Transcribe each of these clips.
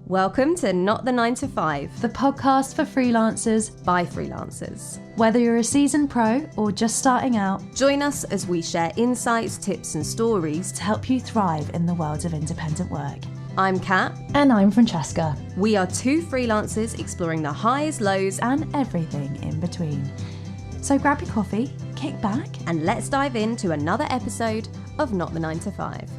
Welcome to Not the 9 to 5, the podcast for freelancers by freelancers. Whether you're a seasoned pro or just starting out, join us as we share insights, tips and stories to help you thrive in the world of independent work. I'm Kat. And I'm Francesca. We are two freelancers exploring the highs, lows and everything in between. So grab your coffee, kick back, and let's dive into another episode of Not the 9 to 5.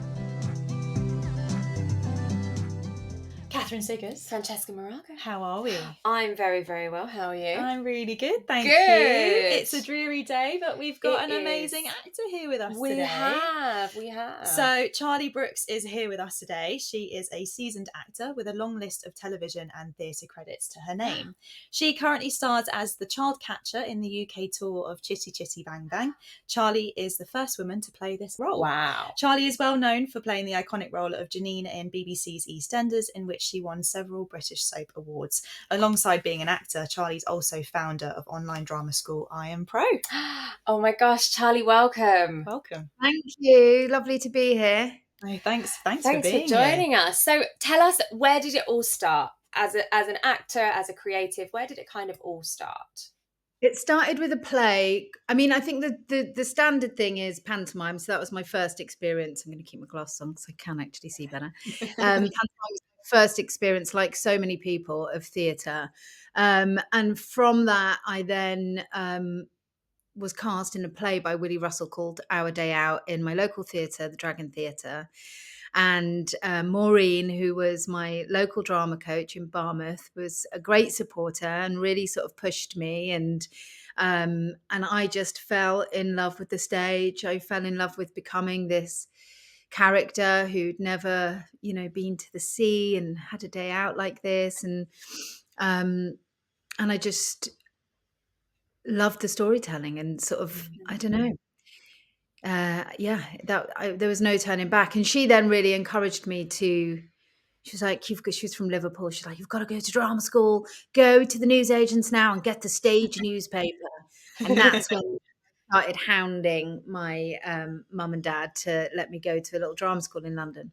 Katheryn Siggers. Francesca Marago. How are we? I'm very, very well. How are you? I'm really good, thank Good. you. It's a dreary day, but we've got an amazing actor here with us today. We have. So Charlie Brooks is here with us today. She is a seasoned actor with a long list of television and theatre credits to her name. She currently stars as the child catcher in the UK tour of Chitty Chitty Bang Bang. Charlie is the first woman to play this role. Wow. Charlie is well known for playing the iconic role of Janine in BBC's EastEnders, in which she won several British soap awards. Alongside being an actor, Charlie's also founder of online drama school Iampro. Oh my gosh, Charlie, welcome. Welcome. Thank you. Lovely to be here. Oh, thanks for joining us. So tell us, where did it all start? As an actor, as a creative, where did it kind of all start? It started with a play. I mean, I think the standard thing is pantomime. So that was my first experience. I'm going to keep my glasses on because I can actually see better. Pantomime was my first experience, like so many people, of theatre. And from that, I then was cast in a play by Willie Russell called Our Day Out in my local theatre, the Dragon Theatre. And Maureen, who was my local drama coach in Barmouth, was a great supporter and really sort of pushed me. And I just fell in love with the stage. I fell in love with becoming this character who'd never, been to the sea and had a day out like this. And I just loved the storytelling and sort of, I don't know. There was no turning back. And she then really encouraged me to, she was like, she was from Liverpool. She's like, you've got to go to drama school, go to the newsagents now and get the stage newspaper. And that's when I started hounding my mum and dad to let me go to a little drama school in London.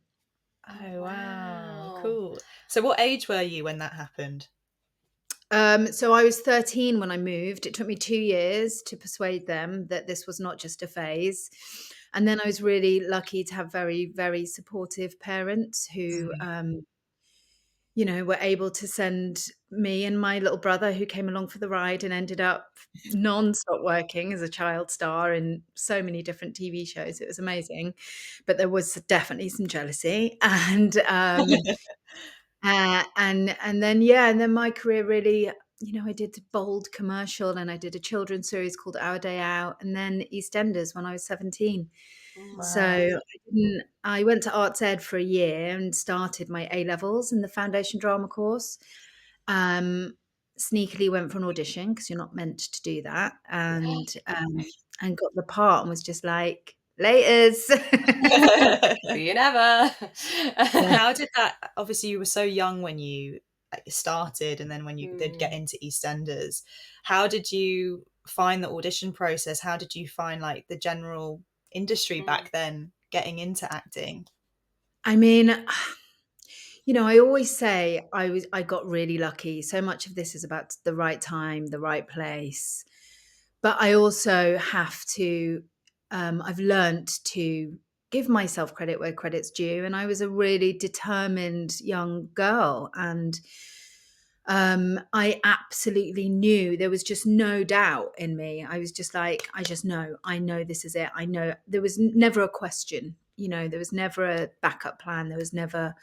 Oh, wow. Cool. So what age were you when that happened? So I was 13 when I moved. It took me 2 years to persuade them that this was not just a phase. And then I was really lucky to have very, very supportive parents who, were able to send me and my little brother, who came along for the ride and ended up non-stop working as a child star in so many different TV shows. It was amazing. But there was definitely some jealousy. And and then my career really, I did a Bold commercial and I did a children's series called Our Day Out, and then EastEnders when I was 17. Wow. So I went to Arts Ed for a year and started my A-levels in the foundation drama course. Sneakily went for an audition because you're not meant to do that, and got the part and was just like, laters. See you never. How did that, obviously you were so young when you started, and then when you did get into EastEnders, how did you find the audition process? How did you find like the general industry back then getting into acting? I mean, I always say I got really lucky. So much of this is about the right time, the right place. But I also have to I've learned to give myself credit where credit's due. And I was a really determined young girl. And I absolutely knew, there was just no doubt in me. I was just like, I know this is it. I know. There was never a question, there was never a backup plan. There was never,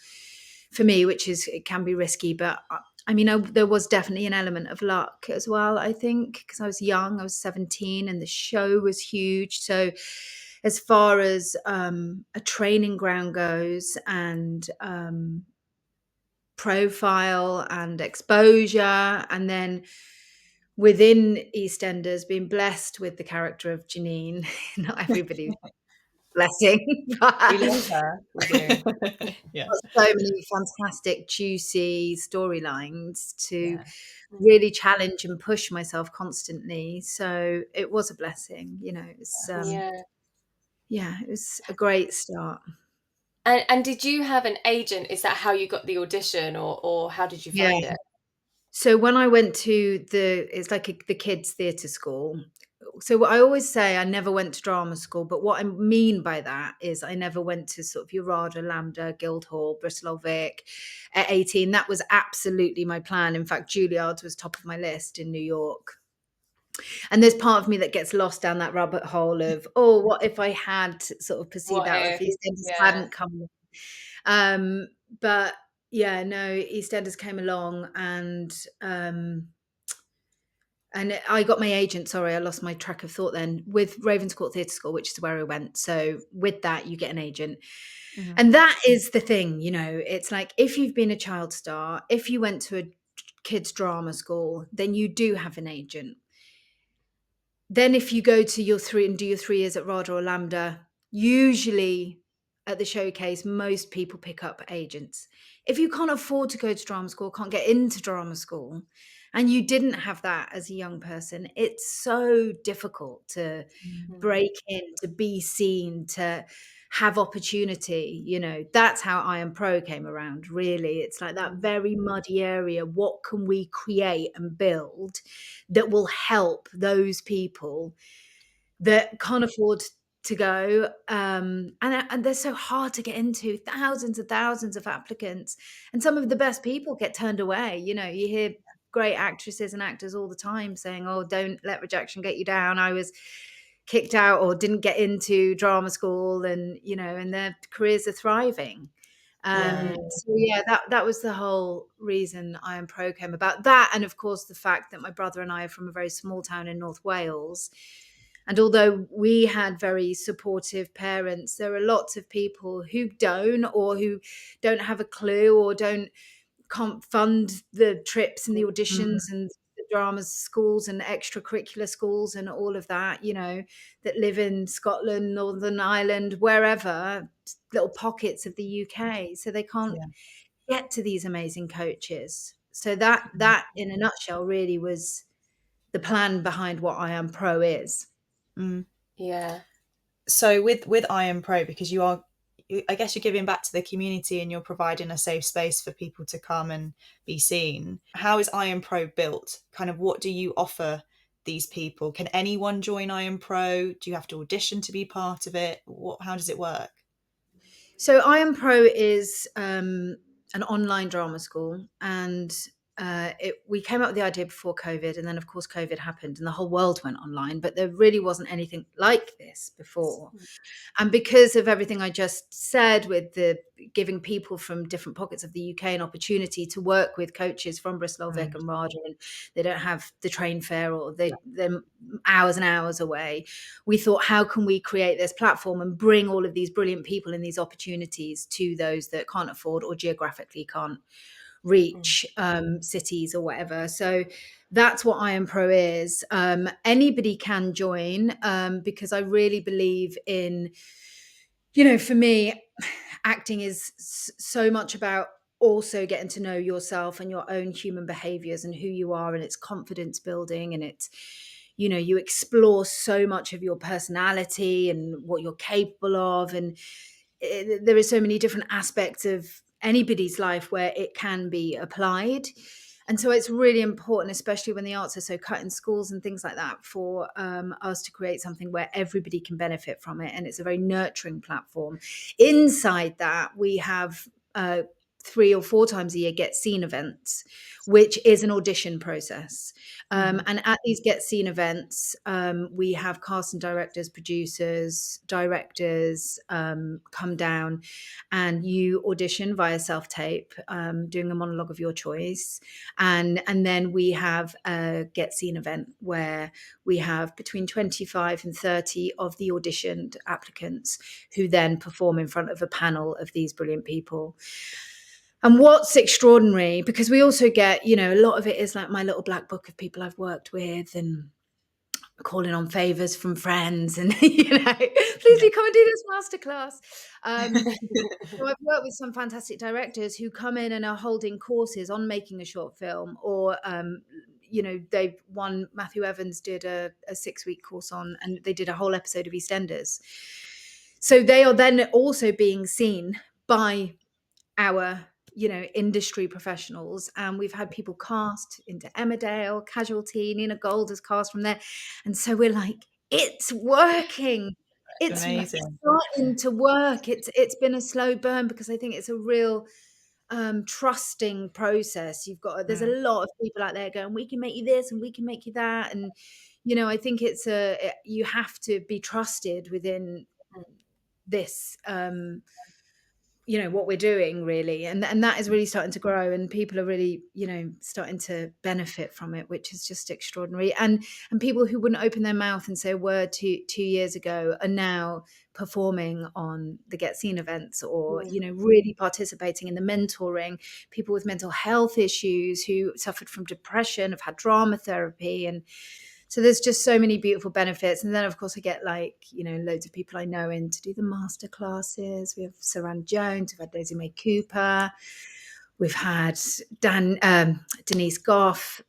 for me, it can be risky, but there was definitely an element of luck as well, I think, because I was young. I was 17 and the show was huge. So as far as a training ground goes and profile and exposure, and then within EastEnders being blessed with the character of Janine, not everybody's blessing. We love her. We do. Yeah. So many fantastic, juicy storylines to really challenge and push myself constantly. So it was a blessing, it was, it was a great start. And did you have an agent? Is that how you got the audition, or how did you find it? So when I went to it's like the kids' theatre school. So I always say I never went to drama school, but what I mean by that is I never went to sort of your RADA, Lambda, Guildhall, Bristol Old Vic at 18. That was absolutely my plan. In fact, Juilliard's was top of my list in New York. And there's part of me that gets lost down that rabbit hole of, oh, what if I had sort of pursued that, if EastEnders hadn't come. But yeah, no, EastEnders came along, and I got my agent, sorry, I lost my track of thought then, with Ravenscourt Theatre School, which is where I went. So with that, you get an agent. Mm-hmm. And that is the thing, you know, it's like, if you've been a child star, if you went to a kids' drama school, then you do have an agent. Then if you go to your 3 years at RADA or Lambda, usually at the showcase, most people pick up agents. If you can't afford to go to drama school, can't get into drama school, and you didn't have that as a young person, it's so difficult to break in, to be seen, to have opportunity. You know, that's how Iampro came around, really. It's like that very muddy area. What can we create and build that will help those people that can't afford to go, and they're so hard to get into, thousands of applicants, and some of the best people get turned away. You know, you hear great actresses and actors all the time saying, oh, don't let rejection get you down. I was kicked out or didn't get into drama school, and you know, and their careers are thriving. So yeah, that was the whole reason Iampro came about. That, and of course the fact that my brother and I are from a very small town in North Wales. And although we had very supportive parents, there are lots of people who don't, or who don't have a clue, or can't fund the trips and the auditions and the drama schools and extracurricular schools and all of that, you know, that live in Scotland, Northern Ireland, wherever, little pockets of the UK. So they can't get to these amazing coaches. So that in a nutshell really was the plan behind what Iampro is. Yeah. So with Iampro, because I guess you're giving back to the community and you're providing a safe space for people to come and be seen. How is Iampro built? Kind of what do you offer these people? Can anyone join Iampro? Do you have to audition to be part of it? How does it work? So Iampro is an online drama school, and we came up with the idea before COVID, and then of course COVID happened and the whole world went online, but there really wasn't anything like this before. And because of everything I just said, with the giving people from different pockets of the UK an opportunity to work with coaches from Bristol Old Vic and RADA, and they don't have the train fare, or they're hours and hours away, we thought, how can we create this platform and bring all of these brilliant people and these opportunities to those that can't afford or geographically can't reach cities or whatever. So that's what Iampro is. Anybody can join, because I really believe in, you know, for me, acting is so much about also getting to know yourself and your own human behaviors and who you are, and it's confidence building, and it's, you know, you explore so much of your personality and what you're capable of, and there are so many different aspects of anybody's life where it can be applied. And so it's really important, especially when the arts are so cut in schools and things like that, for us to create something where everybody can benefit from it. And it's a very nurturing platform. Inside that, we have 3 or 4 times a year Get Seen events, which is an audition process. And at these Get Seen events, we have casting directors, producers, directors come down, and you audition via self-tape, doing a monologue of your choice. And then we have a Get Seen event where we have between 25 and 30 of the auditioned applicants who then perform in front of a panel of these brilliant people. And what's extraordinary, because we also get, you know, a lot of it is like my little black book of people I've worked with and calling on favors from friends, and, you know, please do come and do this masterclass. So I've worked with some fantastic directors who come in and are holding courses on making a short film, or, you know, Matthew Evans did a 6-week course on, and they did a whole episode of EastEnders. So they are then also being seen by our, industry professionals. And we've had people cast into Emmerdale, Casualty, Nina Gold has cast from there. And so we're like, it's working. It's Amazing. starting to work. It's been a slow burn because I think it's a real trusting process. There's a lot of people out there going, we can make you this and we can make you that. And, I think you have to be trusted within this, what we're doing really. And that is really starting to grow, and people are really, starting to benefit from it, which is just extraordinary. And people who wouldn't open their mouth and say a word 2 years ago are now performing on the Get Seen events, or, really participating in the mentoring. People with mental health issues who suffered from depression have had drama therapy. And so there's just so many beautiful benefits. And then, of course, I get loads of people I know in to do the master classes. We have Saran Jones, we've had Daisy May Cooper, we've had Denise Goff,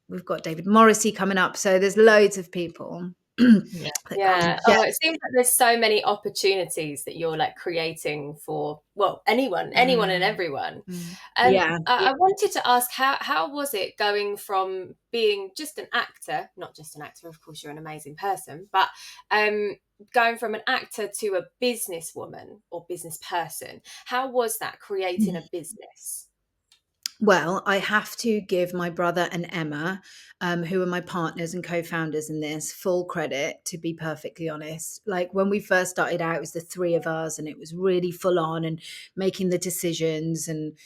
we've got David Morrissey coming up. So there's loads of people. Yeah. It seems like there's so many opportunities that you're like creating for, well, anyone and everyone. I wanted to ask, how was it going from being just an actor, not just an actor, of course you're an amazing person, but going from an actor to a businesswoman or business person? How was that, creating a business? Well, I have to give my brother and Emma, who are my partners and co-founders in this, full credit, to be perfectly honest. Like when we first started out, it was the three of us and it was really full on and making the decisions. And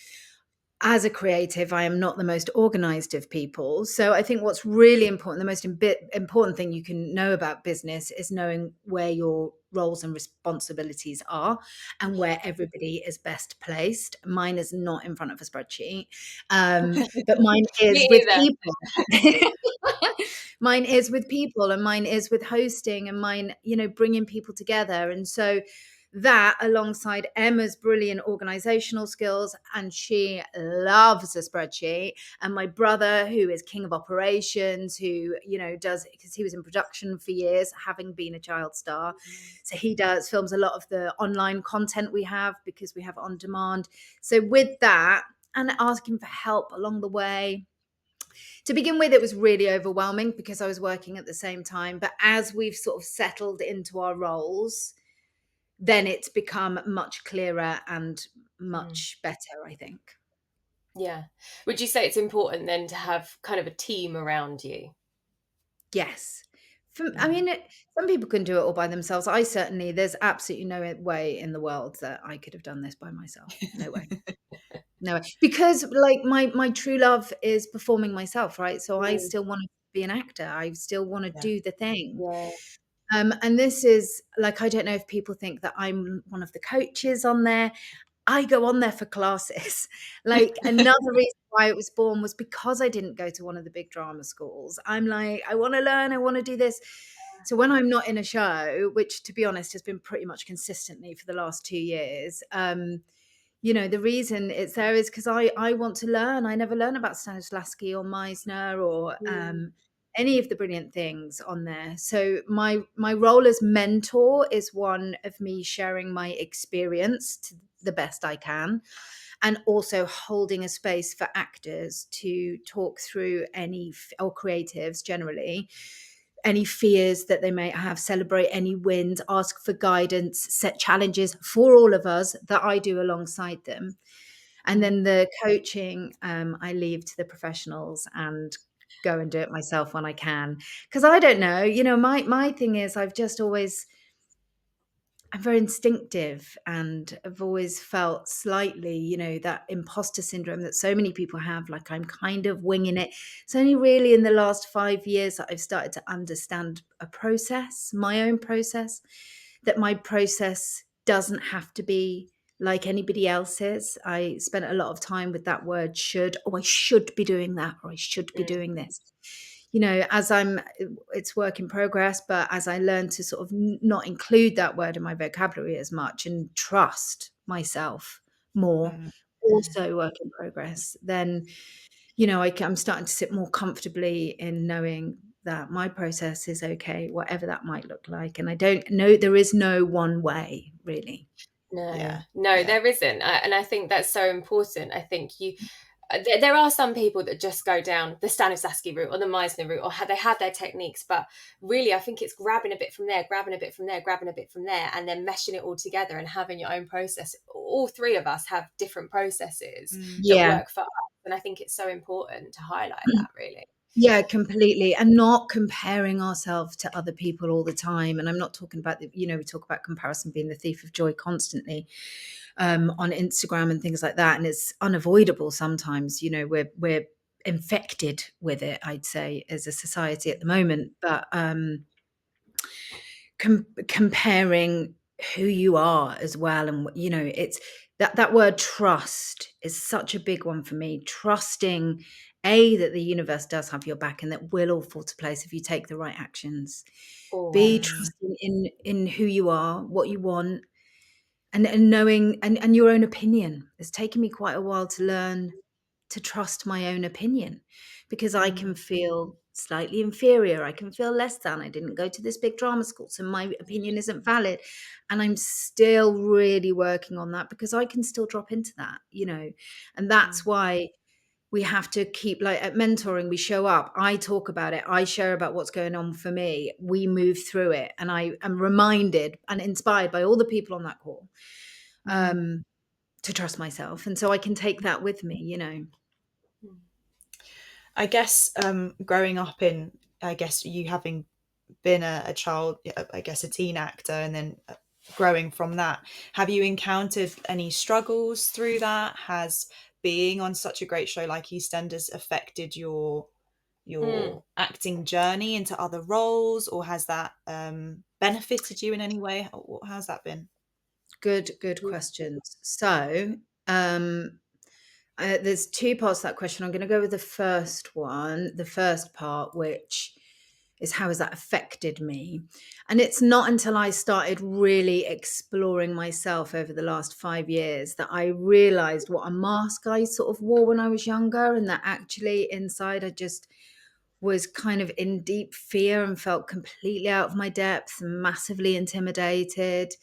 as a creative, I am not the most organized of people. So I think what's really important, the most important thing you can know about business is knowing where your roles and responsibilities are and where everybody is best placed. Mine is not in front of a spreadsheet, but mine is with people. Mine is with people, and mine is with hosting, and mine, bringing people together. And so that, alongside Emma's brilliant organizational skills, and she loves a spreadsheet, and my brother, who is king of operations, who does, because he was in production for years, having been a child star, so he films a lot of the online content we have, because we have on demand. So with that, and asking for help along the way, to begin with, it was really overwhelming because I was working at the same time. But as we've sort of settled into our roles, then it's become much clearer and much better, I think. Yeah. Would you say it's important then to have kind of a team around you? Yes. I mean, some people can do it all by themselves. There's absolutely no way in the world that I could have done this by myself. No way. No way. Because like my true love is performing myself, right? So I still want to be an actor. I still want to do the thing. Yeah. And this is like, I don't know if people think that I'm one of the coaches on there. I go on there for classes. Like another reason why it was born was because I didn't go to one of the big drama schools. I'm like, I want to learn, I want to do this. So when I'm not in a show, which to be honest has been pretty much consistently for the last 2 years, the reason it's there is because I want to learn. I never learn about Stanislavski or Meisner or any of the brilliant things on there. So my role as mentor is one of me sharing my experience to the best I can, and also holding a space for actors to talk through or creatives generally, any fears that they may have, celebrate any wins, ask for guidance, set challenges for all of us that I do alongside them. And then the coaching, I leave to the professionals and go and do it myself when I can. Because I don't know, my thing is I'm very instinctive, and I've always felt slightly, that imposter syndrome that so many people have, like I'm kind of winging it. It's only really in the last 5 years that I've started to understand a process, my own process, that my process doesn't have to be like anybody else's. I spent a lot of time with that word should. Oh, I should be doing that, or I should be doing this. It's work in progress, but as I learn to sort of not include that word in my vocabulary as much and trust myself more, also work in progress, then, I'm starting to sit more comfortably in knowing that my process is okay, whatever that might look like. And I don't know, there is no one way really. No, there isn't. And I think that's so important. I think there are some people that just go down the Stanislavski route or the Meisner route, or they have their techniques, but really I think it's grabbing a bit from there, grabbing a bit from there, grabbing a bit from there, and then meshing it all together and having your own process. All three of us have different processes that work for us, and I think it's so important to highlight that, really. Yeah, completely. And not comparing ourselves to other people all the time. And I'm not talking about we talk about comparison being the thief of joy constantly on Instagram and things like that. And it's unavoidable sometimes. We're infected with it, I'd say, as a society at the moment. But comparing who you are as well. And, it's that word trust is such a big one for me. Trusting that the universe does have your back and that will all fall to place if you take the right actions. Be trusting in who you are, what you want, and knowing and your own opinion. It's taken me quite a while to learn to trust my own opinion, because I can feel slightly inferior. I can feel less than. I didn't go to this big drama school, so my opinion isn't valid. And I'm still really working on that, because I can still drop into that, and that's why we have to keep, like at mentoring, we show up, I talk about it, I share about what's going on for me, we move through it, and I am reminded and inspired by all the people on that call to trust myself. And so I can take that with me, I guess growing up in, I guess you having been a child, I guess a teen actor, and then growing from that, have you encountered any struggles through that? Has being on such a great show like EastEnders affected your acting journey into other roles, or has that benefited you in any way? How's that been? Good questions. So there's two parts to that question. I'm going to go with the first part, which is how has that affected me? And it's not until I started really exploring myself over the last 5 years that I realized what a mask I sort of wore when I was younger, and that actually inside I just was kind of in deep fear and felt completely out of my depth and massively intimidated.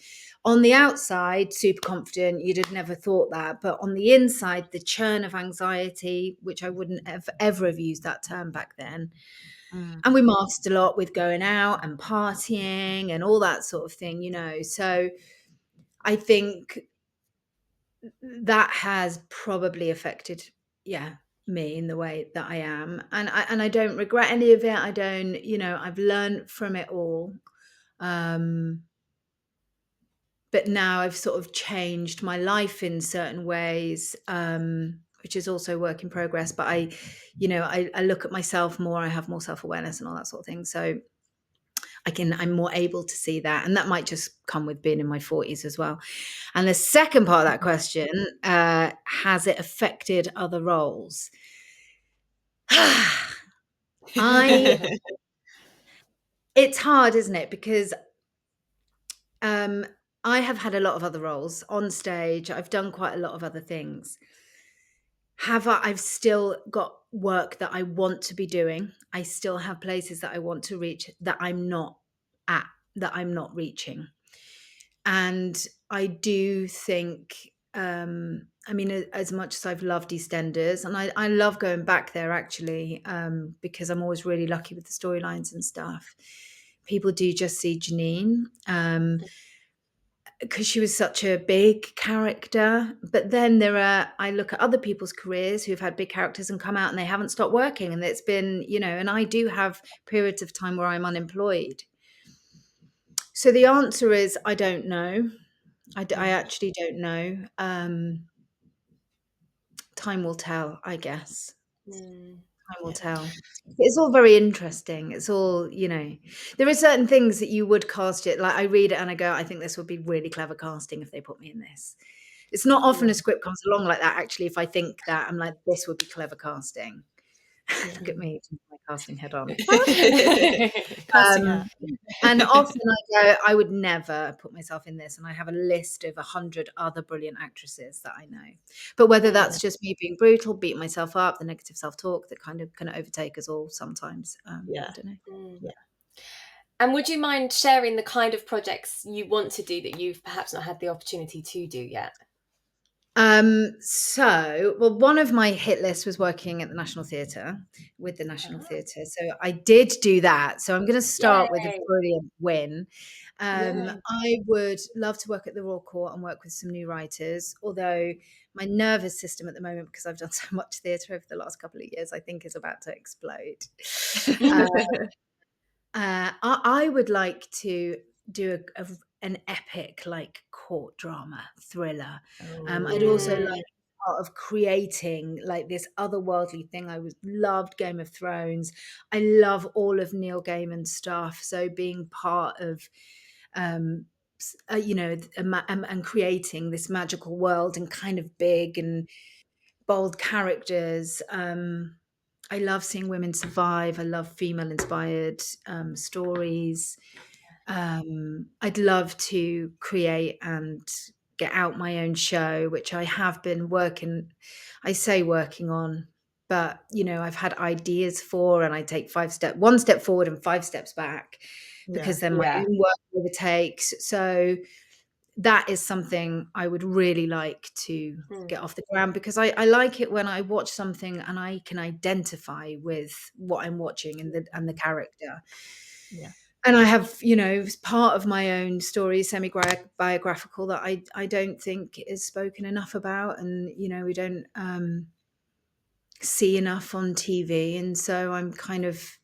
On the outside, super confident, you'd have never thought that. But on the inside, the churn of anxiety, which I wouldn't have ever have used that term back then. And we masked a lot with going out and partying and all that sort of thing, So I think that has probably affected, me in the way that I am. And I don't regret any of it. I don't, I've learned from it all. But now I've sort of changed my life in certain ways, which is also work in progress. But I look at myself more, I have more self-awareness and all that sort of thing. So I'm more able to see that. And that might just come with being in my 40s as well. And the second part of that question, has it affected other roles? It's hard, isn't it? Because I have had a lot of other roles on stage. I've done quite a lot of other things. I've still got work that I want to be doing. I still have places that I want to reach that I'm not at, that I'm not reaching. And I do think, as much as I've loved EastEnders, and I love going back there actually, because I'm always really lucky with the storylines and stuff. People do just see Janine, because she was such a big character. But then I look at other people's careers who've had big characters and come out and they haven't stopped working. And it's been, and I do have periods of time where I'm unemployed. So the answer is, I don't know. I actually don't know. Time will tell, I guess. Time will tell. It's all very interesting. It's all, there are certain things that you would cast it. Like I read it and I go, I think this would be really clever casting if they put me in this. It's not often a script comes along like that. Actually, if I think that, I'm like, this would be clever casting. Look at me, my casting head on. And often I go, I would never put myself in this. And I have a list of 100 other brilliant actresses that I know. But whether that's just me being brutal, beating myself up, the negative self-talk that kind of can overtake us all sometimes. I don't know. And would you mind sharing the kind of projects you want to do that you've perhaps not had the opportunity to do yet? Well, one of my hit lists was working at the National Theatre with the National Theatre. So I did do that. So I'm going to start with a brilliant win. I would love to work at the Royal Court and work with some new writers, although my nervous system at the moment, because I've done so much theatre over the last couple of years, I think is about to explode. I would like to do an epic, like, court drama thriller. I'd also like part of creating like this otherworldly thing. Loved Game of Thrones. I love all of Neil Gaiman's stuff. So being part of, and creating this magical world and kind of big and bold characters. I love seeing women survive. I love female-inspired stories. I'd love to create and get out my own show, which I have been working on, but I've had ideas for, and I take one step forward and 5 steps back, because then my own work overtakes. So that is something I would really like to get off the ground, because I like it when I watch something and I can identify with what I'm watching and the character. Yeah. And I have, part of my own story, semi-biographical, that I don't think is spoken enough about, and we don't see enough on TV, and so I'm kind of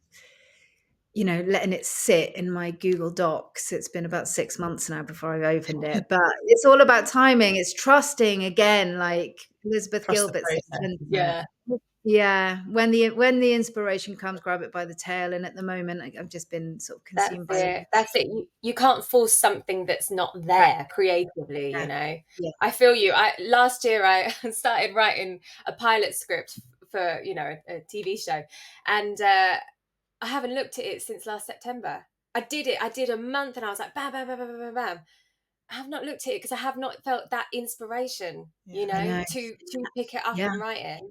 letting it sit in my Google Docs. It's been about 6 months now before I've opened it, but it's all about timing. It's trusting again, like Elizabeth Gilbert said. Yeah. When the inspiration comes, grab it by the tail. And at the moment, I've just been sort of consumed by That's it. You can't force something that's not there creatively, Yeah. I feel you. Last year I started writing a pilot script for, a TV show, and I haven't looked at it since last September. I did a month, and I was like, bam, bam, bam, bam, bam, bam. I have not looked at it because I have not felt that inspiration, to pick it up and write it.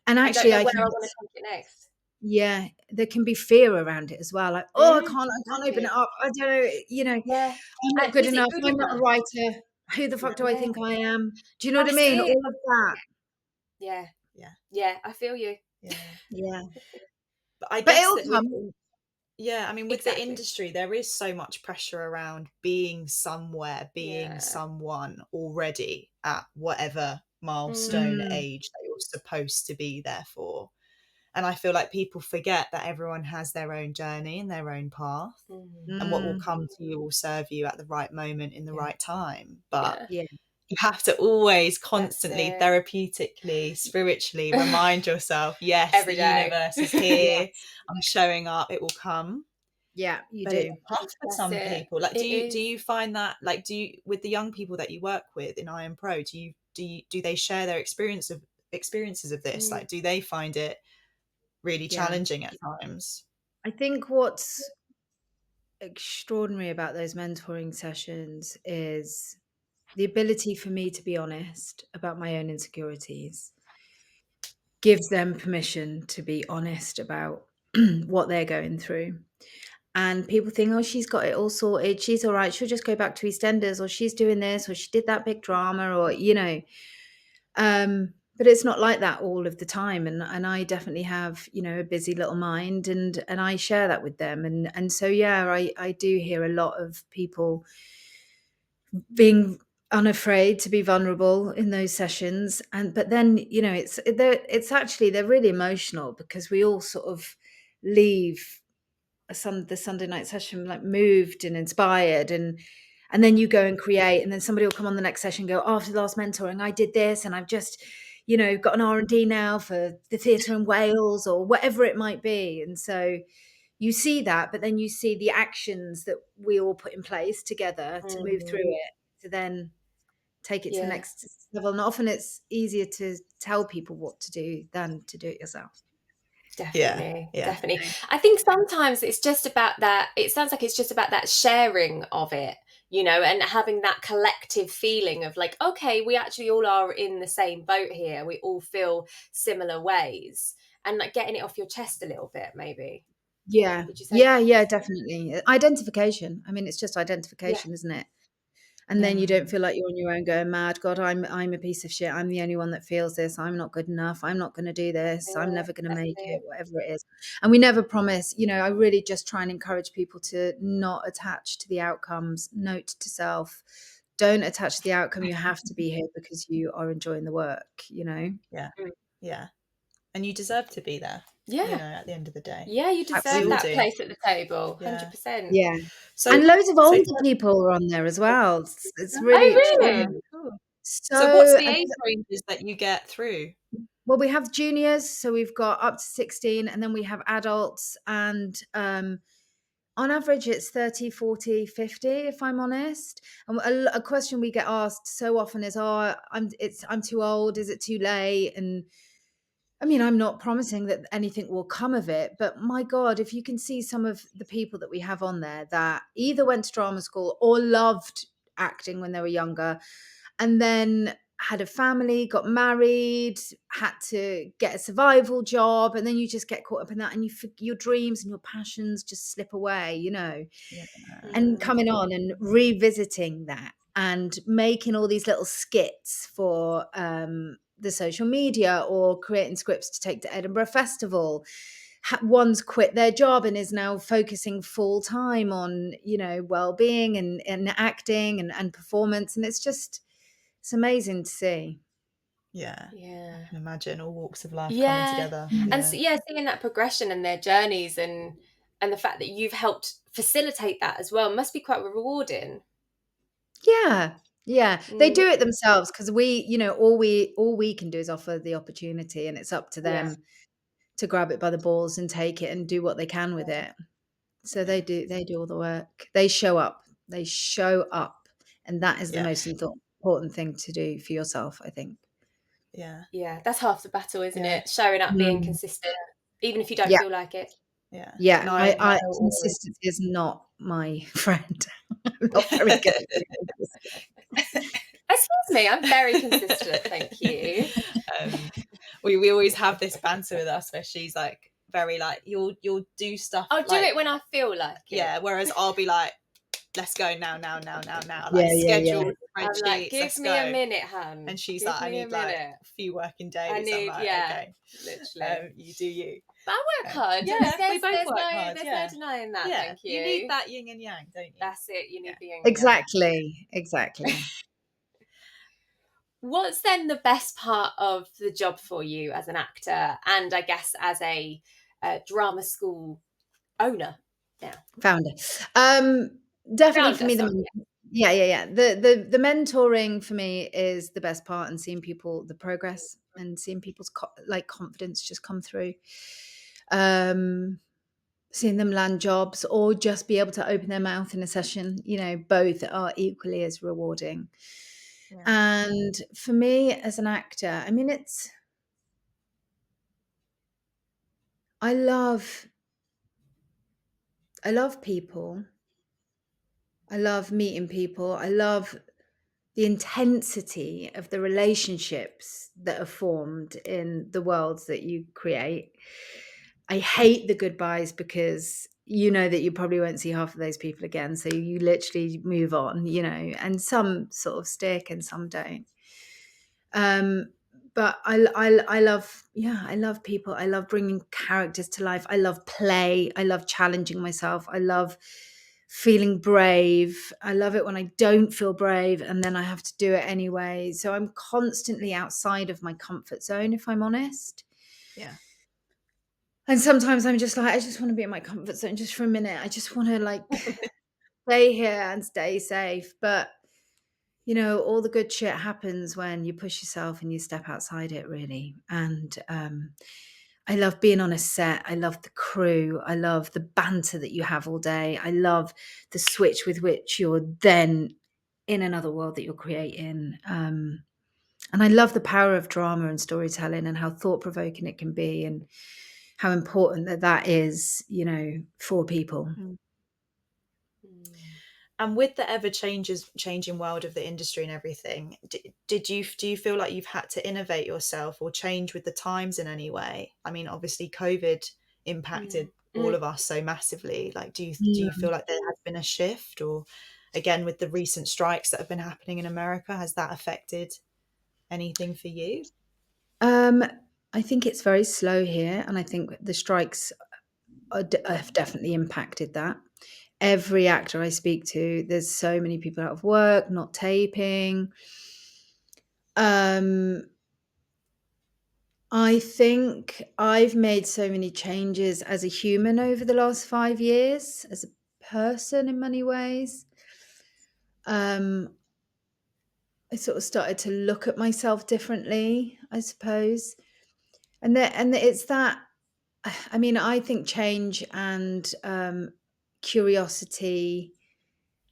And actually, I don't know where I want to take it next. Yeah, there can be fear around it as well. Like, I can't open it up. I don't know, I'm not good enough. I'm not a writer. Who the fuck do I think I am? Do you know what I mean? All of that. Yeah, I feel you. Yeah. But I guess with the industry, there is so much pressure around being somewhere, being someone already at whatever milestone age that you're supposed to be there for. And I feel like people forget that everyone has their own journey and their own path, and what will come to you will serve you at the right moment in the right time. But you have to always constantly therapeutically, spiritually remind yourself, yes, the universe is here. I'm showing up, it will come. Yeah, you but do. It's tough for some people. Like, do you find that, like, with the young people that you work with in Iampro, do they share their experiences of this? Like, do they find it really challenging at times? I think what's extraordinary about those mentoring sessions is the ability for me to be honest about my own insecurities, gives them permission to be honest about what they're going through. And people think, oh, she's got it all sorted, she's all right, she'll just go back to EastEnders, or she's doing this, or she did that big drama, or but it's not like that all of the time, and I definitely have a busy little mind, and I share that with them, and so I do hear a lot of people being unafraid to be vulnerable in those sessions, but then it's actually, they're really emotional, because we all sort of leave the Sunday night session like moved and inspired, and then you go and create, and then somebody will come on the next session and go, after the last mentoring I did this, and I've just got an R&D now for the theatre in Wales, or whatever it might be. And so you see that, but then you see the actions that we all put in place together to move through it, to then take it to the next level. And often it's easier to tell people what to do than to do it yourself. Definitely. I think sometimes it's just about that. It sounds like it's just about that sharing of it, and having that collective feeling of like, okay, we actually all are in the same boat here. We all feel similar ways, and like getting it off your chest a little bit, maybe. Yeah. Would you say? Yeah, definitely. Identification. I mean, it's just identification, isn't it? And then you don't feel like you're on your own going mad. God, I'm a piece of shit. I'm the only one that feels this. I'm not good enough. I'm not going to do this. I'm never going to make it, whatever it is. And we never promise, you know, I really just try and encourage people to not attach to the outcomes. Note to self, don't attach to the outcome. You have to be here because you are enjoying the work, you know? Yeah. And you deserve to be there. Yeah. You know, at the end of the day. Yeah, you deserve that place at the table. 100%. Yeah. So, and loads of older people are on there as well. It's really, really? Cool. So what's the age ranges that you get through? Well, we have juniors, so we've got up to 16, and then we have adults, and on average it's 30, 40, 50, if I'm honest. And a question we get asked so often is, I'm too old, is it too late? And I mean, I'm not promising that anything will come of it, but my God, if you can see some of the people that we have on there that either went to drama school or loved acting when they were younger, and then had a family, got married, had to get a survival job, and then you just get caught up in that, and your dreams and your passions just slip away, you know. And coming on and revisiting that and making all these little skits for the social media, or creating scripts to take to Edinburgh Festival. One's quit their job and is now focusing full time on, you know, well-being and acting and performance, and it's amazing to see. Yeah. I can imagine all walks of life Yeah. coming together. And seeing that progression and their journeys and the fact that you've helped facilitate that as well must be quite rewarding. Yeah. They do it themselves, because we, you know, all we can do is offer the opportunity, and it's up to them to grab it by the balls and take it and do what they can with it. So they do all the work. They show up, and that is the most important thing to do for yourself, I think. Yeah, that's half the battle, isn't it? Showing up, being consistent, even if you don't feel like it. Consistency is not my friend. I'm not very good at it. Excuse me, I'm very consistent, thank you. We always have this banter with us where she's like very like, you'll do stuff. I'll do it when I feel like it. Yeah, whereas I'll be like, let's go now. Like schedule spreadsheets. Like, give me a minute, hun. And she's like, I need like a few working days. I'm like, okay, literally. You do you. But I work hard. Yeah, we both work hard. There's no denying that. Yeah, thank you. You need that yin and yang, don't you? That's it. You need the yin. Exactly. What's then the best part of the job for you as an actor, and I guess as a drama school owner now? Founder. Definitely for me, the mentoring for me is the best part, and seeing people, the progress, and seeing people's confidence just come through. Seeing them land jobs or just be able to open their mouth in a session, you know, both are equally as rewarding. And for me as an actor, I mean, I love people. I love meeting people. I love the intensity of the relationships that are formed in the worlds that you create. I hate the goodbyes, because you know that you probably won't see half of those people again. So you literally move on, you know, and some sort of stick and some don't. But I love people. I love bringing characters to life. I love play. I love challenging myself. I love feeling brave. I love it when I don't feel brave and then I have to do it anyway. So I'm constantly outside of my comfort zone, if I'm honest. Yeah. And sometimes I'm just like, I just want to be in my comfort zone just for a minute. I just want to like stay here and stay safe. But you know, all the good shit happens when you push yourself and you step outside it, really. And I love being on a set. I love the crew. I love the banter that you have all day. I love the switch with which you're then in another world that you're creating. And I love the power of drama and storytelling, and how thought-provoking it can be, and how important that is, you know, for people. And with the changing world of the industry and everything, do you feel like you've had to innovate yourself or change with the times in any way? I mean, obviously COVID impacted all of us so massively. Like, do you feel like there has been a shift, or again with the recent strikes that have been happening in America, has that affected anything for you? I think it's very slow here, and I think the strikes have definitely impacted that. Every actor I speak to, there's so many people out of work, not taping. I think I've made so many changes as a human over the last 5 years, as a person in many ways. I sort of started to look at myself differently, I suppose. And it's that, I mean, I think change and curiosity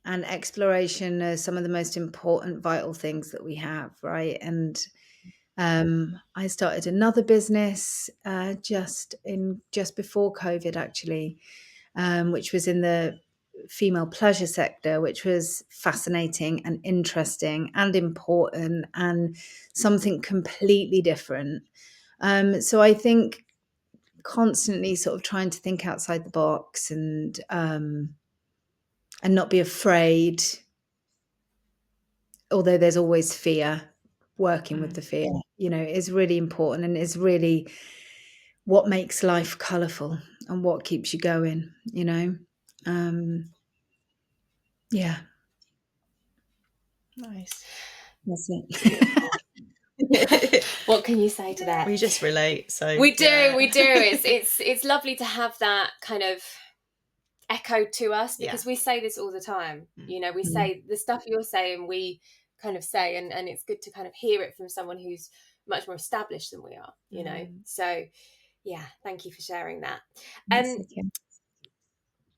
and exploration are some of the most important, vital things that we have, right? And I started another business just before COVID, actually, which was in the female pleasure sector, which was fascinating and interesting and important and something completely different. So I think constantly sort of trying to think outside the box and not be afraid, although there's always fear, working with the fear, is really important, and is really what makes life colourful and what keeps you going, yeah. Nice. That's it. What can you say to that? We just relate. So we do. It's lovely to have that kind of echoed to us, because we say this all the time. We say the stuff you're saying, we kind of say, and it's good to kind of hear it from someone who's much more established than we are, so yeah, thank you for sharing that.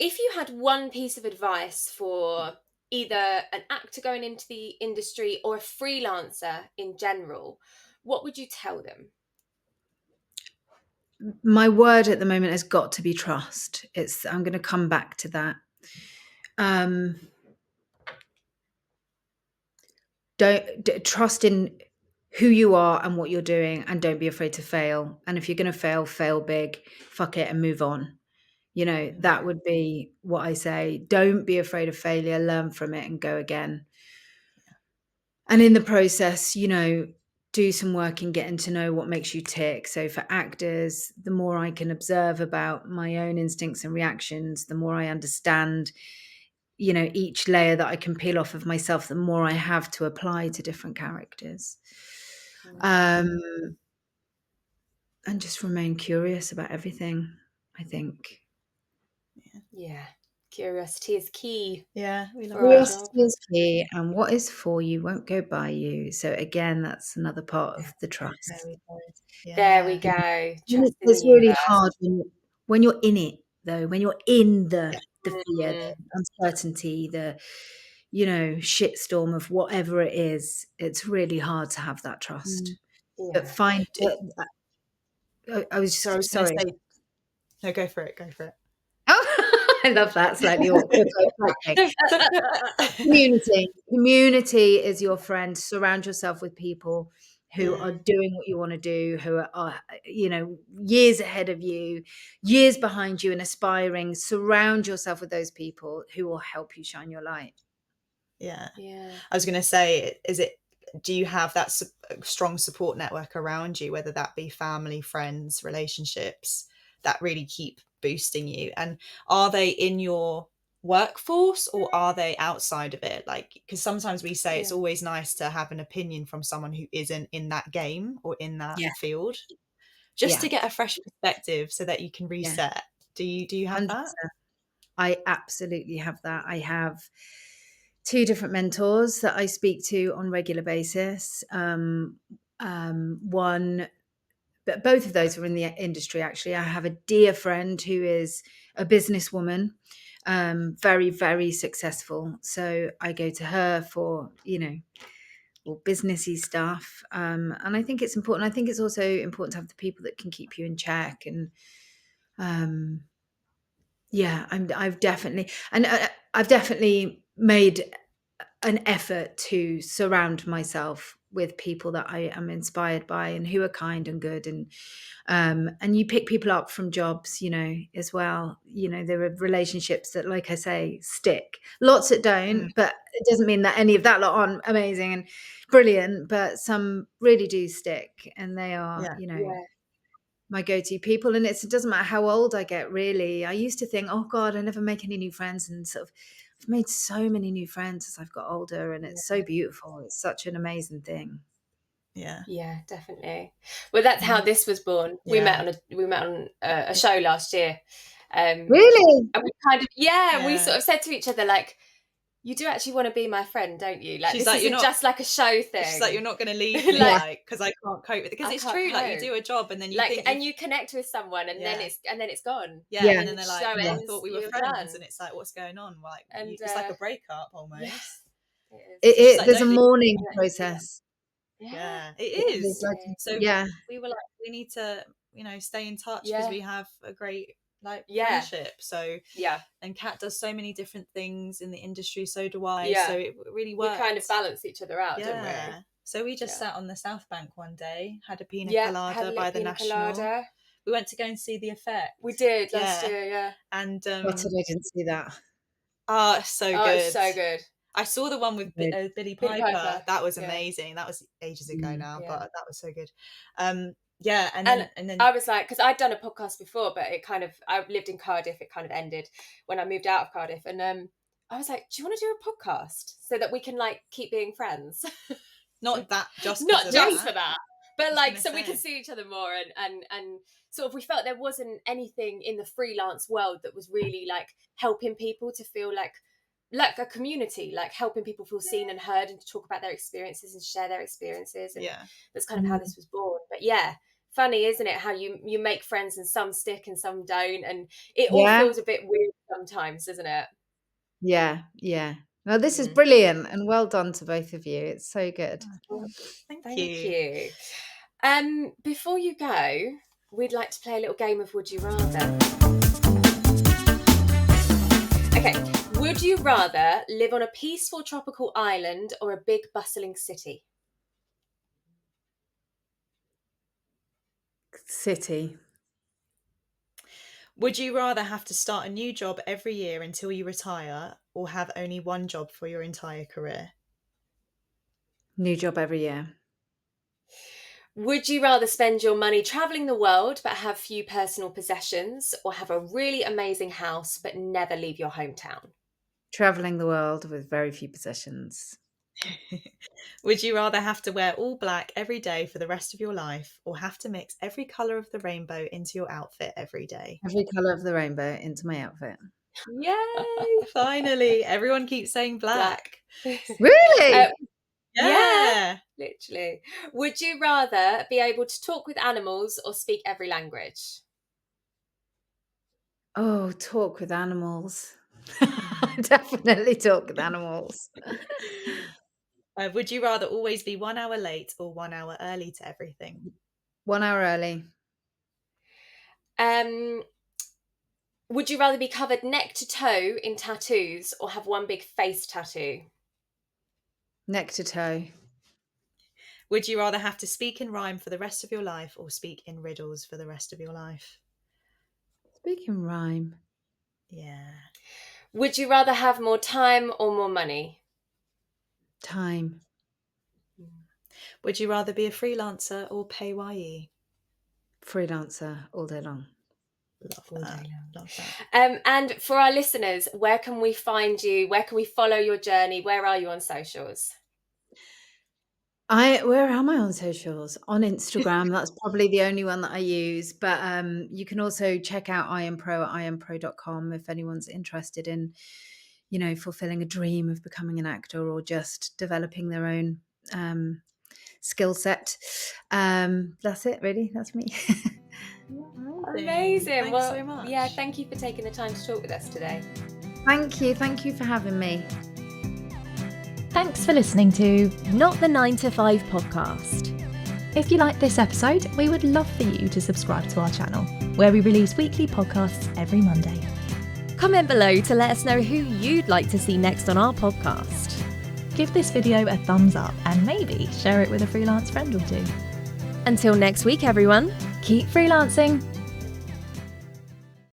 If you had one piece of advice for either an actor going into the industry or a freelancer in general, what would you tell them? My word at the moment has got to be trust. I'm going to come back to that. Don't trust in who you are and what you're doing, and don't be afraid to fail. And if you're going to fail big, fuck it and move on. That would be what I say. Don't be afraid of failure, learn from it and go again. And in the process, do some work in getting to know what makes you tick. So for actors, the more I can observe about my own instincts and reactions, the more I understand, each layer that I can peel off of myself, the more I have to apply to different characters. And just remain curious about everything, I think. Yeah. Curiosity is key. Yeah, we love curiosity is key, and what is for you won't go by you. So again, that's another part of the trust. There we go. It's really hard when you're in it, though. When you're in the fear, the uncertainty, the shitstorm of whatever it is, it's really hard to have that trust. But find it. I was sorry. No, go for it. Oh, I love that. Slightly awkward. Community is your friend. Surround yourself with people who are doing what you want to do, who are years ahead of you, years behind you, and aspiring. Surround yourself with those people who will help you shine your light. Yeah. I was going to say, do you have that strong support network around you, whether that be family, friends, relationships, that really keep boosting you? And are they in your workforce or are they outside of it? Like, because sometimes we say it's always nice to have an opinion from someone who isn't in that game or in that field, just to get a fresh perspective so that you can reset. Do you have 100%. That? I absolutely have that. I have 2 different mentors that I speak to on a regular basis. One, but both of those are in the industry, actually. I have a dear friend who is a businesswoman, very, very successful. So I go to her for, all businessy stuff. And I think it's important. I think it's also important to have the people that can keep you in check. And I've definitely made an effort to surround myself with people that I am inspired by and who are kind and good, and you pick people up from jobs, as well. There are relationships that, like I say, stick. Lots that don't, but it doesn't mean that any of that lot aren't amazing and brilliant, but some really do stick, and they are, my go-to people. And it doesn't matter how old I get, really. I used to think, oh God, I never make any new friends, and sort of I've made so many new friends as I've got older, and it's so beautiful. It's such an amazing thing. Yeah, definitely. Well, that's how this was born. We met on a show last year. Really? And we kind of we sort of said to each other, like, you do actually want to be my friend, don't you? Like, she's this isn't just like a show thing. She's like, you're not going to leave me, because I can't cope with it. Because it's true, cope. Like, you do a job and then you think and you connect with someone and then it's gone. Yeah, and then they're like, I thought we were friends, done. And it's like, what's going on? Like, it's like a breakup almost. Yes, there's a mourning process. Yeah, it is. So we were like, we need to, stay in touch because we have a great friendship. So and Kat does so many different things in the industry, so do I. So it really works. We kind of balance each other out, don't we? So we just sat on the South Bank one day, had a pina colada by the National. We went to go and see The Effect. We did last year, and I didn't see that. So good. It's so good. I saw the one with Billy Piper. That was amazing. That was ages ago now, but that was so good. And then I was like, because I'd done a podcast before, but it kind of, I lived in Cardiff, it kind of ended when I moved out of Cardiff, and I was like, do you want to do a podcast so that we can like keep being friends? Not just for that, but like so we can see each other more, and sort of we felt there wasn't anything in the freelance world that was really like helping people to feel like a community, like helping people feel seen and heard and to talk about their experiences and share their experiences. And that's kind of how this was born. But funny, isn't it, how you make friends and some stick and some don't, and it all feels a bit weird sometimes, doesn't it? Well, this is brilliant, and well done to both of you. It's so good. Thank you. Before you go, we'd like to play a little game of Would You Rather. Okay, would you rather live on a peaceful tropical island or a big bustling city? City. Would you rather have to start a new job every year until you retire, or have only one job for your entire career? New job every year. Would you rather spend your money travelling the world but have few personal possessions, or have a really amazing house but never leave your hometown? Travelling the world with very few possessions. Would you rather have to wear all black every day for the rest of your life, or have to mix every colour of the rainbow into your outfit every day? Every colour of the rainbow into my outfit. Yay! Finally, everyone keeps saying black. Really? Yeah, literally. Would you rather be able to talk with animals or speak every language? Oh, talk with animals. Definitely talk with animals. Would you rather always be 1 hour late or 1 hour early to everything? 1 hour early. Would you rather be covered neck to toe in tattoos or have one big face tattoo? Neck to toe. Would you rather have to speak in rhyme for the rest of your life or speak in riddles for the rest of your life? Speak in rhyme. Yeah. Would you rather have more time or more money? Time. Would you rather be a freelancer or PAYE? Freelancer all day long. Love that. And for our listeners, where can we find you? Where can we follow your journey? Where are you on socials? Where am I on socials? On Instagram. That's probably the only one that I use. But you can also check out Iampro at iampro.com if anyone's interested in, fulfilling a dream of becoming an actor or just developing their own skill set. That's it, really. That's me. Amazing. Thanks so much. Yeah, thank you for taking the time to talk with us today. Thank you. Thank you for having me. Thanks for listening to Not the 9 to 5 podcast. If you like this episode, we would love for you to subscribe to our channel, where we release weekly podcasts every Monday. Comment below to let us know who you'd like to see next on our podcast. give this video a thumbs up and maybe share it with a freelance friend or two. Until next week, everyone, keep freelancing.